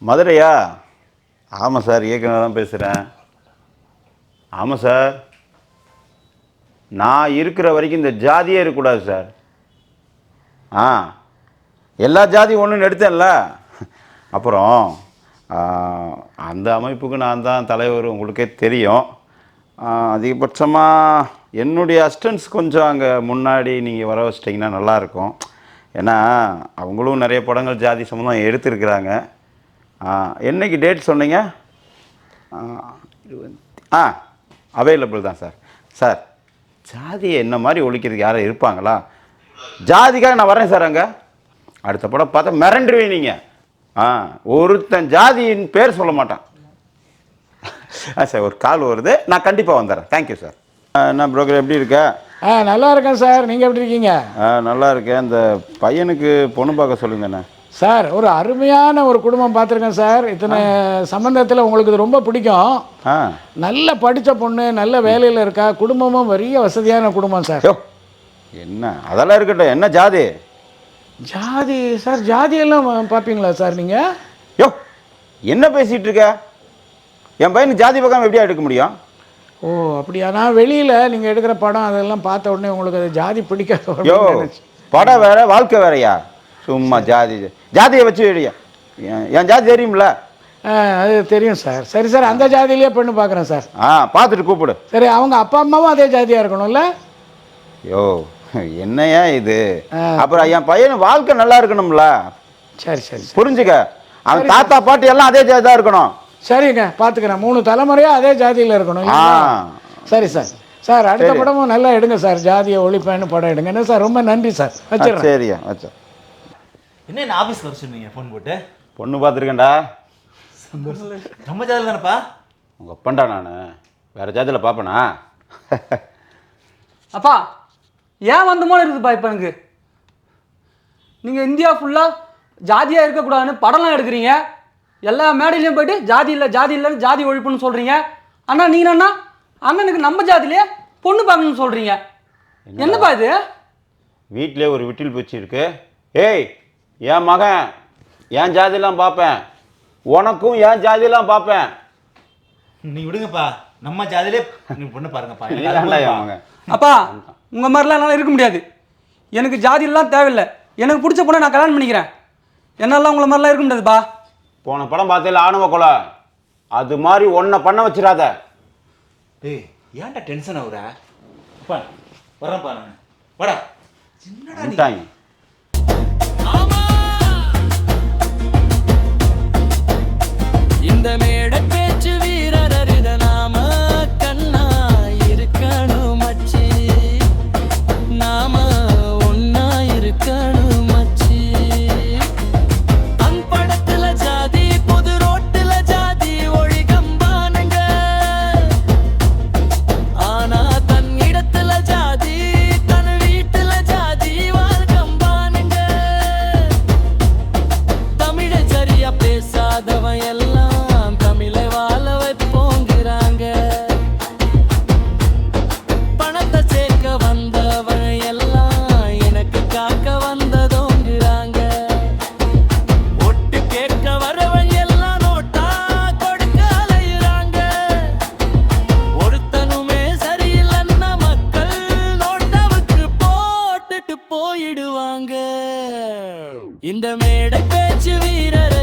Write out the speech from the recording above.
மதுரையா? ஆமாம் சார், இயக்குனர் தான் பேசுகிறேன். ஆமாம் சார், நான் இருக்கிற வரைக்கும் இந்த ஜாதியே இருக்கக்கூடாது சார். எல்லா ஜாதியும் ஒன்றுன்னு எடுத்தேன்ல. அப்புறம் அந்த அமைப்புக்கு நான் தான் தலைவர், உங்களுக்கே தெரியும். அதிகபட்சமாக என்னுடைய அசிஸ்டன்ஸ் கொஞ்சம் அங்கே முன்னாடி நீங்கள் வர வச்சிட்டிங்கன்னா நல்லாயிருக்கும். ஏன்னா அவங்களும் நிறைய படங்கள் ஜாதி சம்மந்தம் எடுத்துருக்குறாங்க. என்னைக்கு டேட் சொன்னீங்க? அவைலபிள் தான் சார். சார், ஜாதியை என்ன மாதிரி ஒழிக்கிறதுக்கு யாரும் இருப்பாங்களா? ஜாதிக்காக நான் வரேன் சார். அங்கே அடுத்த படம் பார்த்தா மிரண்டுருவீங்க நீங்கள். ஒருத்தன் ஜாதியின் பேர் சொல்ல மாட்டான். சார், ஒரு கால் வருது, நான் கண்டிப்பாக வந்துடுறேன். Thank you sir. என்ன புரோக்கர், எப்படி இருக்க? நல்லா இருக்கேன் சார். நீங்கள் எப்படி இருக்கீங்க? நல்லா இருக்கேன். இந்த பையனுக்கு பொண்ணு பார்க்க சொல்லுங்கண்ணே. சார், ஒரு அருமையான ஒரு குடும்பம் பார்த்துருக்கேன் சார். இத்தனை சம்பந்தத்தில் உங்களுக்கு இது ரொம்ப பிடிக்கும். நல்ல படித்த பொண்ணு, நல்ல வேலையில் இருக்கா, குடும்பமும் பெரிய வசதியான குடும்பம் சார். என்ன அதெல்லாம் இருக்கட்டும், என்ன ஜாதி? ஜாதி சார், ஜாதியெல்லாம் பார்ப்பீங்களா சார் நீங்கள்? என்ன பேசிகிட்டு இருக்க? என் பையனுக்கு ஜாதி பார்க்காம எப்படியா எடுக்க முடியும்? ஓ அப்படியா? நான் வெளியில் நீங்கள் எடுக்கிற படம் அதெல்லாம் பார்த்த உடனே உங்களுக்கு அது ஜாதி பிடிக்காது. படம் வேற, வாழ்க்கை வேறையா? சும்மா ஜாதியை வச்சு வெளியா? என் ஜாதி தெரியும்ல? அது தெரியும் சார். சரி சார், அந்த ஜாதியிலே பெண்ணு பார்க்குறேன் சார். பார்த்துட்டு கூப்பிடு. சரி, அவங்க அப்பா அம்மாவும் அதே ஜாதியாக இருக்கணும்ல? என்னையா இது? அப்புறம் என் பையன் வாழ்க்கை நல்லா இருக்கணும்ல? சரி சரி, புரிஞ்சுக்க. அவன் தாத்தா பாட்டி எல்லாம் அதே ஜாதி தான் இருக்கணும். சரிங்க, பார்த்துக்கிறேன். 3 தலைமுறையாக அதே ஜாதியில் இருக்கணும். சரி சார். சார், அடுத்த படமும் நல்லா எடுங்க சார். ஜாதியை ஒழிப்பேன்னு படம் எடுங்க. என்ன சார், ரொம்ப நன்றி சார். வச்சிடறேன். சரியா, வச்சா. என்ன ஆஃபீஸ்க்கு வர சொன்னீங்க ஃபோன் போட்டு? பொண்ணு பார்த்துருக்கேன்டா. நம்ம ஜாதியில் தானப்பா? உங்கள் அப்பன்டா. நான் வேறு ஜாதியில் பார்ப்பேனா? அப்பா, ஏன் வந்தமோ இருக்குதுப்பா இப்போ எனக்கு. நீங்கள் இந்தியா ஃபுல்லாக ஜாதியாக இருக்கக்கூடாதுன்னு படம்லாம் எடுக்கிறீங்க. எல்லா மேடையிலையும் போய்ட்டு ஜாதி இல்லை ஜாதி இல்லைன்னு ஜாதி ஒழிப்புன்னு சொல்கிறீங்க. அண்ணா நீங்கள் அண்ணா அண்ணனுக்கு நம்ம ஜாதியிலே பொண்ணு பார்க்கணும்னு சொல்கிறீங்க. என்னப்பா இது? வீட்டிலே ஒரு விட்டில் பூச்சி இருக்கு. என் மகன் என் ஜாதியெல்லாம் பார்ப்பேன், உனக்கும் என் ஜாதியெல்லாம் பார்ப்பேன். நீ விடுங்கப்பா, நம்ம ஜாதியிலே பொண்ணு பாருங்கப்பா. அப்பா, உங்கள் மாதிரிலாம் என்னால் இருக்க முடியாது. எனக்கு ஜாதியெல்லாம் தேவையில்லை. எனக்கு பிடிச்ச பொண்ணை நான் கல்யாணம் பண்ணிக்கிறேன். என்னாலாம் உங்களை மாதிரிலாம் இருக்க முடியாதுப்பா. போன படம் பார்த்ததில்ல ஆணவ கொலை, அது மாதிரி ஒன்றை பண்ண வச்சிடாத. ஏன்டா டென்ஷன் ஆகுற? வரேன்ப்பா நான். வாடா. என்னடா இந்த மேடை பேச்சு வீரரிட நாம கண்ணா இருக்கணும் மச்சி, நாம ஒன்னா இருக்கணும் மச்சி. அன்படத்துல ஜாதி, பொது ரோட்டுல ஜாதி ஒழிகம்பானுங்க. ஆனா தன் இடத்துல ஜாதி, தன் வீட்டுல ஜாதி வாழ்கம்பானுங்க. தமிழ சரியா பேசாதவன் எல்லாம் போயிடுவாங்க. இந்த மேடை பேச்சு வீரர்